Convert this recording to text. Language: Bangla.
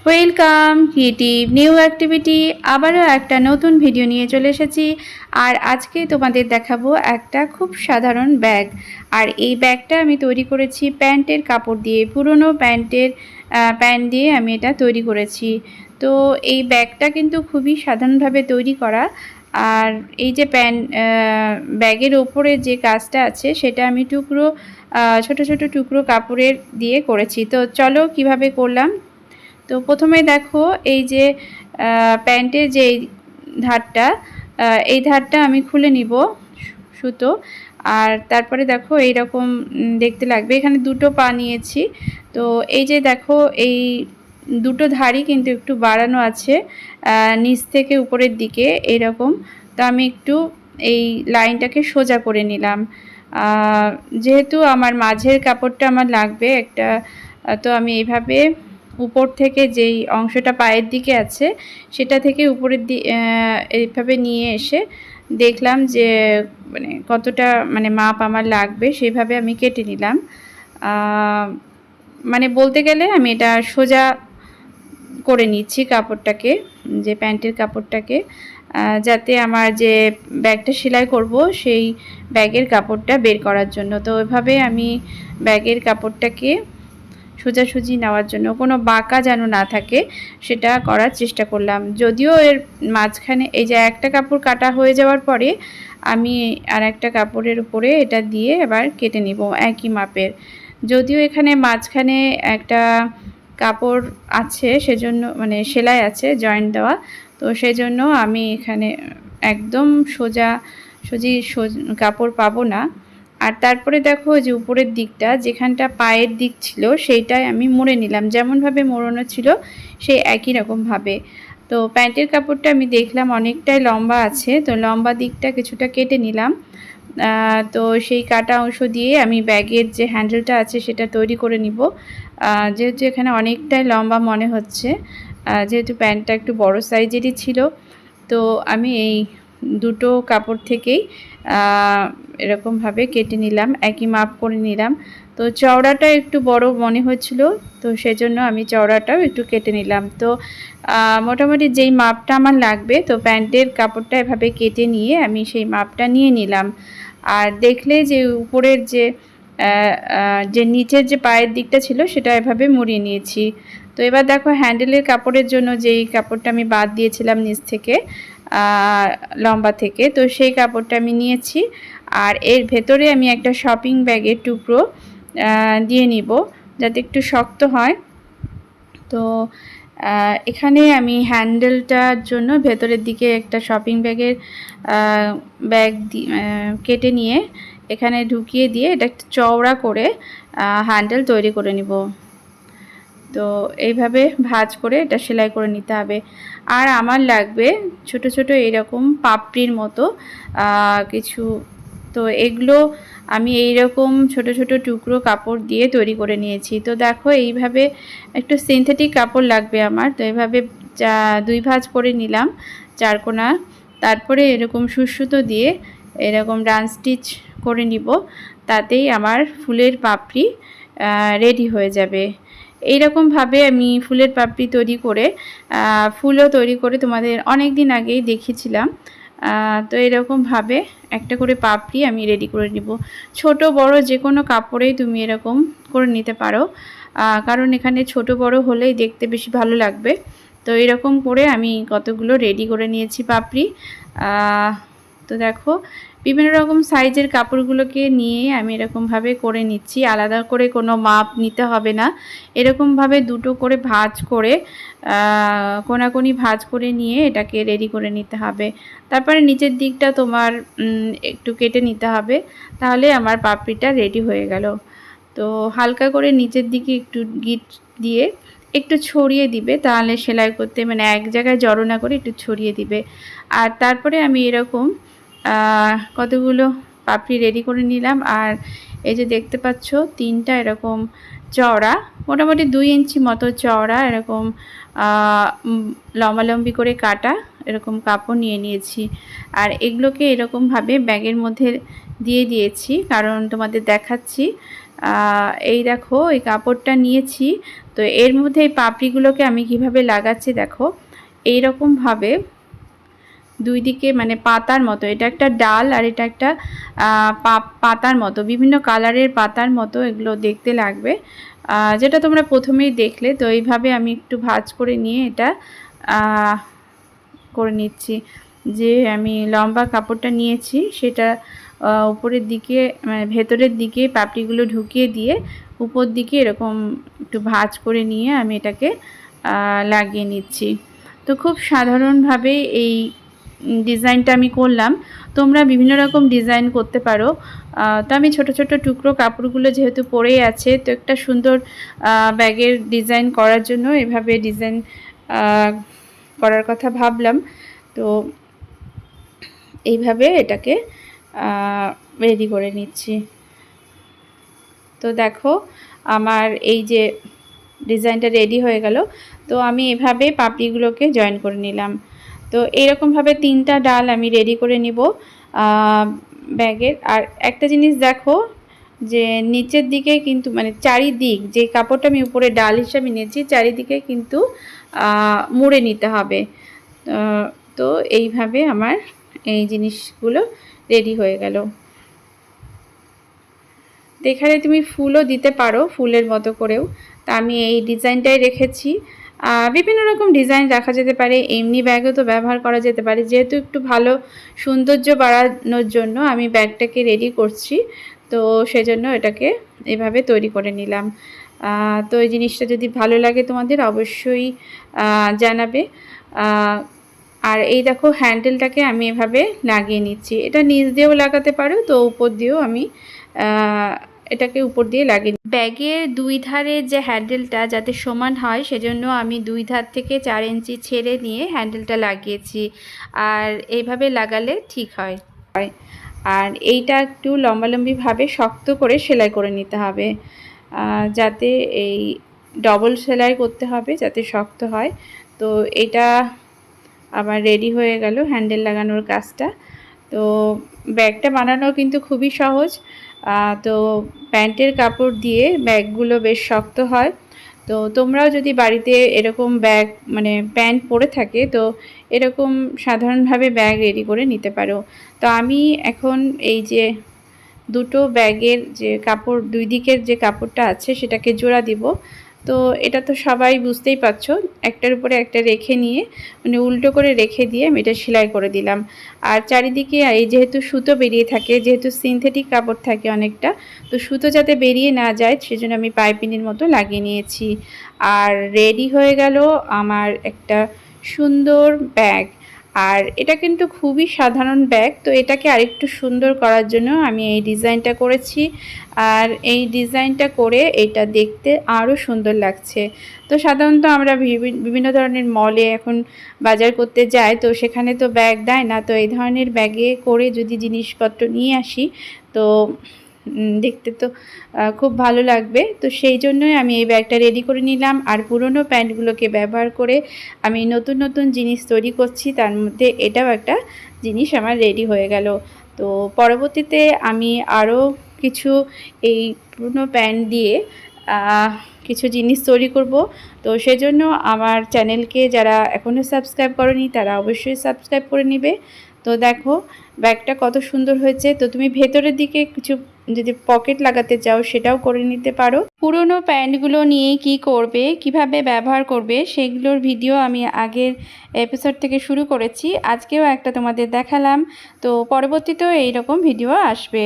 Welcome creative new activity. আবারও একটা নতুন ভিডিও নিয়ে চলে এসেছি। আর আজকে তোমাদের দেখাবো একটা খুব সাধারণ ব্যাগ। আর এই ব্যাগটা আমি তৈরি করেছি প্যান্টের কাপড় দিয়ে, পুরনো প্যান্ট দিয়ে আমি এটা তৈরি করেছি। তো এই ব্যাগটা কিন্তু খুবই সাধারণভাবে তৈরি করা। আর এই যে ব্যাগের ওপরে যে কাজটা আছে সেটা আমি ছোট ছোট টুকরো কাপড়ের দিয়ে করেছি। তো চলো কিভাবে করলাম। তো প্রথমে দেখো এই যে প্যান্টের যে ধারটা, এই ধারটা আমি খুলে নিব সুতো। আর তারপরে দেখো এইরকম দেখতে লাগবে। এখানে দুটো পা নিয়েছি। তো এই যে দেখো এই দুটো ধারই কিন্তু একটু বাড়ানো আছে নিচ থেকে উপরের দিকে এরকম। তো আমি একটু এই লাইনটাকে সোজা করে নিলাম। যেহেতু আমার মাঝের কাপড়টা আমার লাগবে একটা, তো আমি এইভাবে উপর থেকে যেই অংশটা পায়ের দিকে আছে সেটা থেকে উপরের এইভাবে নিয়ে এসে দেখলাম যে কতটা মাপ আমার লাগবে, সেভাবে আমি কেটে নিলাম। বলতে গেলে আমি এটা সোজা করে নিচ্ছি কাপড়টাকে, যে প্যান্টের কাপড়টাকে, যাতে আমার যে ব্যাগটা সেলাই করব সেই ব্যাগের কাপড়টা বের করার জন্য। তো ওইভাবে আমি ব্যাগের কাপড়টাকে সোজাসুজি নেওয়ার জন্য, কোনো বাঁকা যেন না থাকে সেটা করার চেষ্টা করলাম। যদিও এর মাঝখানে এই যে একটা কাপড় কাটা হয়ে যাওয়ার পরে আমি আর একটা কাপড়ের উপরে এটা দিয়ে এবার কেটে নিব একই মাপের। যদিও এখানে মাঝখানে একটা কাপড় আছে, সেজন্য সেলাই আছে জয়েন্ট দেওয়া, তো সেজন্য আমি এখানে একদম সোজাসুজি কাপড় পাবো না। আর তারপরে দেখো যে উপরের দিকটা যেখানটা পায়ের দিক ছিল সেইটাই আমি মুড়ে নিলাম, যেমনভাবে মোড়ানো ছিল সেই একই রকমভাবে। তো প্যান্টের কাপড়টা আমি দেখলাম অনেকটাই লম্বা আছে, তো লম্বা দিকটা কিছুটা কেটে নিলাম। তো সেই কাটা অংশ দিয়ে আমি ব্যাগের যে হ্যান্ডেলটা আছে সেটা তৈরি করে নিব। যেহেতু এখানে অনেকটাই লম্বা মনে হচ্ছে, যেহেতু প্যান্টটা একটু বড় সাইজেরই ছিল, তো আমি এই দুটো কাপড় থেকেই এরকমভাবে কেটে নিলাম, একই মাপ করে নিলাম। তো চওড়াটা একটু বড় মনে হচ্ছিল, তো সেজন্য আমি চওড়াটাও একটু কেটে নিলাম। তো মোটামুটি যেই মাপটা আমার লাগবে, তো প্যান্টের কাপড়টা এভাবে কেটে নিয়ে আমি সেই মাপটা নিয়ে নিলাম। আর দেখলে যে উপরের যে নিচের যে পায়ের দিকটা ছিল সেটা এভাবে মুড়িয়ে নিয়েছি। তো এবার দেখো হ্যান্ডেলের কাপড়ের জন্য যেই কাপড়টা আমি বাদ দিয়েছিলাম নিচ থেকে লম্বা থেকে, তো সেই কাপড়টা আমি নিয়েছি। আর এর ভেতরে আমি একটা শপিং ব্যাগের টুকরো দিয়ে নিব যাতে একটু শক্ত হয়। তো এখানে আমি হ্যান্ডেলটার জন্য ভেতরের দিকে একটা শপিং ব্যাগের ব্যাগ কেটে নিয়ে এখানে ঢুকিয়ে দিয়ে এটা একটু চওড়া করে হ্যান্ডেল তৈরি করে নিব। তো এইভাবে ভাঁজ করে এটা সেলাই করে নিতে হবে। আর আমার লাগবে ছোট ছোট এরকম পাপড়ির মতো কিছু। তো এগুলো আমি এইরকম ছোট ছোট টুকরো কাপড় দিয়ে তৈরি করে নিয়েছি। তো দেখো এইভাবে একটু সিনথেটিক কাপড় লাগবে আমার, তো এইভাবে দুই ভাঁজ করে নিলাম চারকোনা। তারপরে এরকম সুতো দিয়ে এরকম ডান স্টিচ করে নিব, তাতেই আমার ফুলের পাপড়ি রেডি হয়ে যাবে। এইরকমভাবে আমি ফুলের পাপড়ি তৈরি করে ফুলও তৈরি করে তোমাদের অনেক দিন আগেই দেখিয়েছিলাম। তো এরকমভাবে একটা করে পাপড়ি আমি রেডি করে নিব। ছোট বড় যে কোনো কাপড়েই তুমি এরকম করে নিতে পারো, কারণ এখানে ছোট বড় হলেই দেখতে বেশি ভালো লাগবে। তো এরকম করে আমি কতগুলো রেডি করে নিয়েছি পাপড়ি। তো দেখো বিভিন্ন রকম সাইজের কাপড়গুলোকে নিয়ে আমি এরকমভাবে করে নিচ্ছি, আলাদা করে কোনো মাপ নিতে হবে না। এরকমভাবে দুটো করে ভাঁজ করে কোনাকুনি ভাঁজ করে নিয়ে এটাকে রেডি করে নিতে হবে। তারপরে নিচের দিকটা তোমার একটু কেটে নিতে হবে, তাহলে আমার পাপড়িটা রেডি হয়ে গেল। তো হালকা করে নিচের দিকে একটু গিট দিয়ে একটু ছড়িয়ে দিবে, তাহলে সেলাই করতে এক জায়গায় জড়ো না করে একটু ছড়িয়ে দিবে। আর তারপরে আমি এরকম কতগুলো পাপড়ি রেডি করে নিলাম। আর এই যে দেখতে পাচ্ছ তিনটা এরকম চওড়া, মোটামুটি 2 ইঞ্চি মতো চওড়া এরকম লম্বালম্বি করে কাটা এরকম কাপড় নিয়ে নিয়েছি। আর এগুলোকে এরকমভাবে ব্যাগের মধ্যে দিয়ে দিয়েছি, কারণ তোমাদের দেখাচ্ছি। এই দেখো এই কাপড়টা নিয়েছি, তো তো এর মধ্যে এই পাপড়িগুলোকে আমি কিভাবে লাগাচ্ছি দেখো, এইরকমভাবে দুই দিকে মানে পাতার মতো, এটা একটা ডাল আর এটা একটা পাতার মতো, বিভিন্ন কালারের পাতার মতো এগুলো দেখতে লাগবে, যেটা তোমরা প্রথমেই দেখলে। তো এইভাবে আমি একটু ভাঁজ করে নিয়ে এটা করে নিচ্ছি। যে আমি লম্বা কাপড়টা নিয়েছি সেটা উপরের দিকে মানে ভেতরের দিকে পাপড়িগুলো ঢুকিয়ে দিয়ে উপর দিকে এরকম একটু ভাঁজ করে নিয়ে আমি এটাকে লাগিয়ে নিচ্ছি। তো খুব সাধারণভাবে এই ডিজাইনটা আমি করলাম। তোমরা বিভিন্ন রকম ডিজাইন করতে পারো। তো আমি ছোট ছোট টুকরো কাপড়গুলো যেহেতু পরেই আছে, তো একটা সুন্দর ব্যাগের ডিজাইন করার জন্য এভাবে ডিজাইন করার কথা ভাবলাম। তো এইভাবে এটাকে রেডি করে নিচ্ছি। তো দেখো আমার এই যে ডিজাইনটা রেডি হয়ে গেল। তো আমি এভাবে পাপড়িগুলোকে জয়েন করে নিলাম। তো এইরকমভাবে 3টা ডাল আমি রেডি করে নিব ব্যাগের। আর একটা জিনিস দেখো যে নিচের দিকে কিন্তু মানে চারিদিক যে কাপড়টা আমি উপরে ডাল হিসাবে নিয়েছি চারিদিকে কিন্তু মুড়ে নিতে হবে। তো এইভাবে আমার এই জিনিসগুলো রেডি হয়ে গেল। তো এখানে তুমি ফুলও দিতে পারো ফুলের মতো করেও। তা আমি এই ডিজাইনটাই রেখেছি। বিভিন্ন রকম ডিজাইন রাখা যেতে পারে, এমনি ব্যাগও তো ব্যবহার করা যেতে পারে। যেহেতু একটু ভালো সৌন্দর্য বাড়ানোর জন্য আমি ব্যাগটাকে রেডি করছি, তো সেজন্য এটাকে এভাবে তৈরি করে নিলাম। তো এই জিনিসটা যদি ভালো লাগে তোমাদের অবশ্যই জানাবে। আর এই দেখো হ্যান্ডেলটাকে আমি এভাবে লাগিয়ে নিচ্ছি। এটা নিচ দিয়েও লাগাতে পারো, তো উপর দিয়েও আমি এটাকে উপর দিয়ে লাগিয়ে। ব্যাগের দুই ধারে যে হ্যান্ডেলটা যাতে সমান হয় সেজন্য আমি 2 ধার থেকে 4 ইঞ্চি ছেড়ে নিয়ে হ্যান্ডেলটা লাগিয়েছি। আর এইভাবে লাগালে ঠিক হয়। আর এইটা একটু লম্বালম্বিভাবে শক্ত করে সেলাই করে নিতে হবে, যাতে এই ডবল সেলাই করতে হবে যাতে শক্ত হয়। তো এটা আবার রেডি হয়ে গেল হ্যান্ডেল লাগানোর কাজটা। তো ব্যাগটা বানানো কিন্তু খুবই সহজ। তো প্যান্টের কাপড় দিয়ে ব্যাগগুলো বেশ শক্ত হয়। তো তোমরাও যদি বাড়িতে এরকম ব্যাগ মানে প্যান্ট পরে থাকে তো এরকম সাধারণভাবে ব্যাগ রেডি করে নিতে পারো। তো আমি এখন এই যে দুটো ব্যাগের যে কাপড় দুই দিকের যে কাপড়টা আছে সেটাকে জোড়া দিব। তো এটা তো সবাই বুঝতেই পারছো, একটার উপরে একটা রেখে নিয়ে মানে উল্টো করে রেখে দিয়ে আমি এটা সেলাই করে দিলাম। আর চারিদিকে এই যেহেতু সুতো বেরিয়ে থাকে, যেহেতু সিনথেটিক কাপড় থাকে অনেকটা, তো সুতো যাতে বেরিয়ে না যায় সেজন্য আমি পাইপিনের মতো লাগিয়ে নিয়েছি। আর রেডি হয়ে গেল আমার একটা সুন্দর ব্যাগ। আর এটা কিন্তু খুবই সাধারণ ব্যাগ, তো এটাকে আরেকটু সুন্দর করার জন্য আমি এই ডিজাইনটা করেছি। আর এই ডিজাইনটা করে এটা দেখতে আরও সুন্দর লাগছে। তো সাধারণত আমরা বিভিন্ন ধরনের মলে এখন বাজার করতে যাই, তো সেখানে তো ব্যাগ দেয় না। তো এই ধরনের ব্যাগে করে যদি জিনিসপত্র নিয়ে আসি তো দেখতে তো খুব ভালো লাগবে। তো সেই জন্যই আমি এই ব্যাগটা রেডি করে নিলাম। আর পুরনো প্যান্টগুলোকে ব্যবহার করে আমি নতুন নতুন জিনিস তৈরি করছি, তার মধ্যে এটাও একটা জিনিস আমার রেডি হয়ে গেল। তো পরবর্তীতে আমি আরও কিছু এই পুরনো প্যান্ট দিয়ে কিছু জিনিস তৈরি করব। তো সেজন্য আমার চ্যানেলকে যারা এখনও সাবস্ক্রাইব করেনি তারা অবশ্যই সাবস্ক্রাইব করে নেবে। তো দেখো ব্যাগটা কত সুন্দর হয়েছে। তো তুমি ভেতরের দিকে কিছু যদি পকেট লাগাতে চাও সেটাও করে নিতে পারো। পুরনো প্যান্টগুলো নিয়ে কি করবে, কিভাবে ব্যবহার করবে সেগুলোর ভিডিও আমি আগের এপিসোড থেকে শুরু করেছি, আজকেও একটা তোমাদের দেখালাম। তো পরবর্তীতেও এইরকম ভিডিও আসবে।